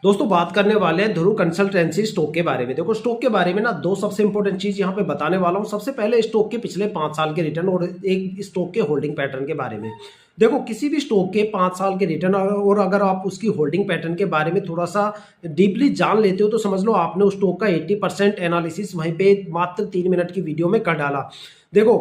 दोस्तों बात करने वाले हैं ध्रुव कंसल्टेंसी स्टॉक के बारे में। देखो स्टॉक के बारे में ना दो सबसे इंपॉर्टेंट चीज यहाँ पे बताने वाला हूँ। सबसे पहले स्टॉक के पिछले 5 साल के रिटर्न और एक स्टॉक के होल्डिंग पैटर्न के बारे में। देखो किसी भी स्टॉक के 5 साल के रिटर्न और अगर आप उसकी होल्डिंग पैटर्न के बारे में थोड़ा सा डीपली जान लेते हो तो समझ लो आपने उस स्टॉक का 80% एनालिसिस वहीं पे मात्र 3 मिनट की वीडियो में कर डाला। देखो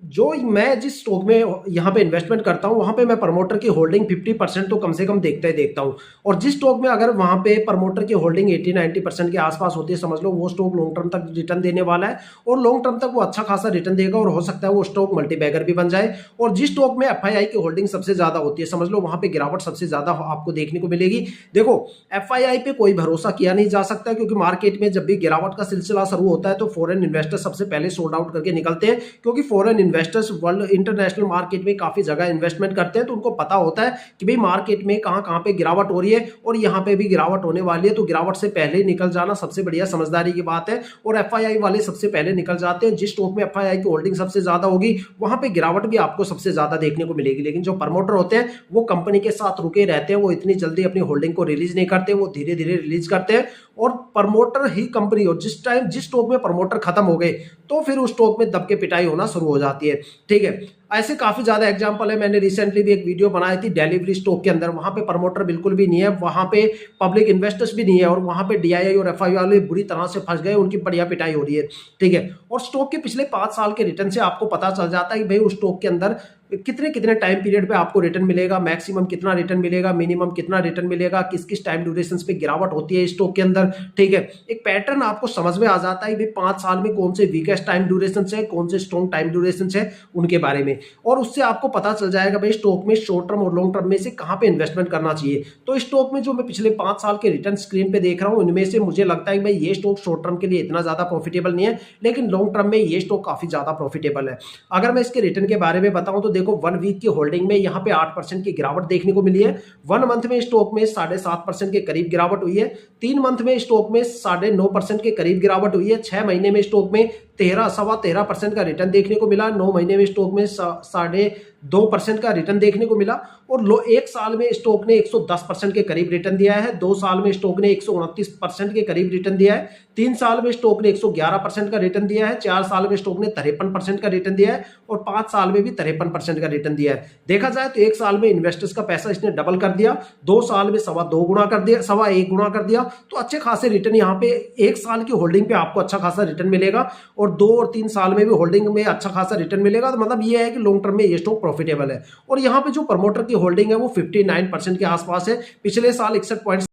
जो मैं जिस स्टॉक में यहाँ पे इन्वेस्टमेंट करता हूँ वहां पे मैं प्रमोटर की होल्डिंग 50% तो कम से कम देखता ही देखता हूँ। और जिस स्टॉक में अगर वहां पे प्रमोटर की होल्डिंग 80-90% के आसपास होती है समझ लो वो स्टॉक लॉन्ग टर्म तक रिटर्न देने वाला है और लॉन्ग टर्म तक वो अच्छा खासा रिटर्न देगा और हो सकता है वो स्टॉक मल्टीबैगर भी बन जाए। और जिस स्टॉक में एफआईआई की होल्डिंग सबसे ज्यादा होती है समझ लो वहां पे गिरावट सबसे ज्यादा आपको देखने को मिलेगी। देखो एफआईआई पे कोई भरोसा किया नहीं जा सकता क्योंकि मार्केट में जब भी गिरावट का सिलसिला शुरू होता है तो फॉरेन इन्वेस्टर सबसे पहले सोल्ड आउट करके निकलते हैं क्योंकि foreign investors world international market में काफी जगह इन्वेस्टमेंट करते हैं तो उनको पता होता है कि भाई मार्केट में कहां कहां पे गिरावट हो रही है और यहां पे भी गिरावट होने वाली है। तो गिरावट से पहले ही निकल जाना सबसे बढ़िया समझदारी की बात है और एफआईआई वाले सबसे पहले निकल जाते हैं। जिस स्टॉक में एफआईआई की होल्डिंग सबसे ज्यादा होगी वहां पे गिरावट भी आपको सबसे ज्यादा देखने को मिलेगी। लेकिन जो प्रमोटर होते हैं वो कंपनी के साथ रुके रहते हैं, वो इतनी जल्दी अपनी होल्डिंग को रिलीज नहीं करते, वो धीरे धीरे रिलीज करते हैं। और प्रमोटर ही कंपनी हो जिस स्टॉक में प्रमोटर खत्म हो गए तो फिर उस स्टॉक में दबके पिटाई होना शुरू हो जाती है। ठीक है, ऐसे काफी ज्यादा एग्जांपल है। मैंने रिसेंटली भी एक वीडियो बनाई थी डिलीवरी स्टॉक के अंदर, वहां पे प्रमोटर बिल्कुल भी नहीं है, वहां पे पब्लिक इन्वेस्टर्स भी नहीं है और वहां पे डीआईआई और एफआई वाले बुरी तरह से फंस गए, उनकी बढ़िया पिटाई हो रही है। ठीक है, और स्टॉक के पिछले 5 साल के रिटर्न से आपको पता चल जाता है कि भाई उस स्टॉक के अंदर कितने कितने टाइम पीरियड पे आपको रिटर्न मिलेगा, मैक्सिमम कितना रिटर्न मिलेगा, मिनिमम कितना रिटर्न मिलेगा, किस किस टाइम ड्यूरेशन पे गिरावट होती है स्टॉक के अंदर। ठीक है, एक पैटर्न आपको समझ में आ जाता है कि 5 साल में कौन से वीकेस्ट टाइम ड्यूरेशन है, कौन से स्ट्रॉन्ग टाइम ड्यूरेशन है उनके बारे में। और उससे आपको पता चल जाएगा भाई स्टॉक में शॉर्ट टर्म और लॉन्ग टर्म में से कहां पे इन्वेस्टमेंट करना चाहिए। तो स्टॉक में जो मैं पिछले 5 साल के रिटर्न स्क्रीन पे देख रहा हूं उनमें से मुझे लगता है कि भाई ये स्टॉक शॉर्ट टर्म के लिए इतना ज्यादा प्रॉफिटेबल नहीं है लेकिन लॉन्ग टर्म में ये स्टॉक काफी ज्यादा प्रॉफिटेबल है। अगर मैं इसके रिटर्न के बारे में बताऊं तो देखो 1 वीक की होल्डिंग में यहाँ पे 8% की गिरावट देखने को मिली है। 1 मंथ में स्टॉक में 7.5% के करीब गिरावट हुई है। 3 मंथ में स्टॉक में 9.5% के करीब गिरावट हुई है। 6 महीने में स्टॉक में 13.25% का रिटर्न देखने को मिला। 9 महीने में स्टॉक में 2.5% का रिटर्न देखने को मिला। और 1 साल में स्टॉक ने 110% के करीब रिटर्न दिया है। 2 साल में स्टॉक ने 129% के करीब रिटर्न दिया है। 3 साल में स्टॉक ने 111% का रिटर्न दिया है। 4 साल में स्टॉक ने 53% का रिटर्न दिया है और 5 साल में भी 53% का रिटर्न दिया है। देखा जाए तो 1 साल में इन्वेस्टर्स का पैसा इसने डबल कर दिया, 2 साल में 2.25 गुना कर दिया, 1.25 गुना कर दिया। तो अच्छे खासे रिटर्न यहाँ पे 1 साल की होल्डिंग पे आपको अच्छा खासा रिटर्न मिलेगा और 2 और 3 साल में भी होल्डिंग में अच्छा खासा रिटर्न मिलेगा। तो मतलब ये है कि लॉन्ग टर्म में ये स्टॉक प्रॉफिटेबल है। और यहाँ पे जो प्रमोटर की होल्डिंग है वो 59% के आसपास है। पिछले साल 61